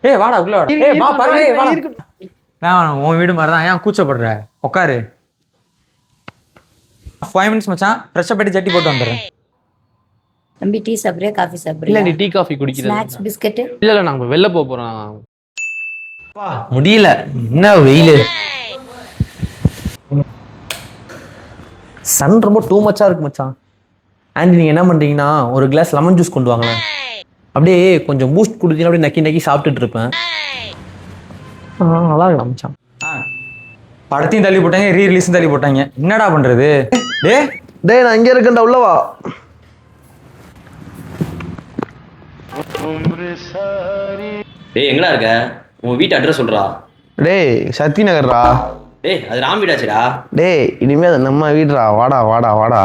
ஏய் வாடா உள்ள வாடா. ஏய் வாப்பா ஏய் வாடா. நான் உன் வீடு மாதிரி தான். ஏன் கூச்சப்படுற? உட்காரு. 5 minutes மச்சான். ஃப்ரெஷ் அப் ஆயிட்டு ஜட்டி போட்டு வந்துடுறேன். தம்பி டீ சாப்பிடுறியா காஃபி சாப்பிடுறியா? இல்ல நீ டீ காஃபி குடிக்கிறது. Snacks biscuit? இல்ல நாங்க வெளில போறோம். முடியல. என்ன வெயிலு. சன் ரொம்ப டூ மச்சா இருக்கு மச்சான். ஆண்டி நீங்க என்ன பண்றீங்கன்னா ஒரு கிளாஸ் லெமன் ஜூஸ் கொண்டு வாங்களேன். அப்படியே கொஞ்சம் பூஸ்ட் குடிச்சு அப்படியே நக்கி நக்கி சாப்பிட்டுட்டு இருப்பேன். நல்லா இருக்கலாம் மச்சான். படத்தையும் தள்ளி போட்டாங்க, ரீ ரிலீஸும் தள்ளி போட்டாங்க. என்னடா பண்றது? டேய் நான் இங்க இருக்கேன்டா, உள்ளவா. டேய் எங்கடா இருக்க? உன் வீட்டு அட்ரஸ் சொல்றா. டேய் சக்தி நகர்ரா. டேய் அது ராம் வீடாச்சுடா. டேய் இனிமே அது நம்ம வீடுடா. வாடா வாடா வாடா.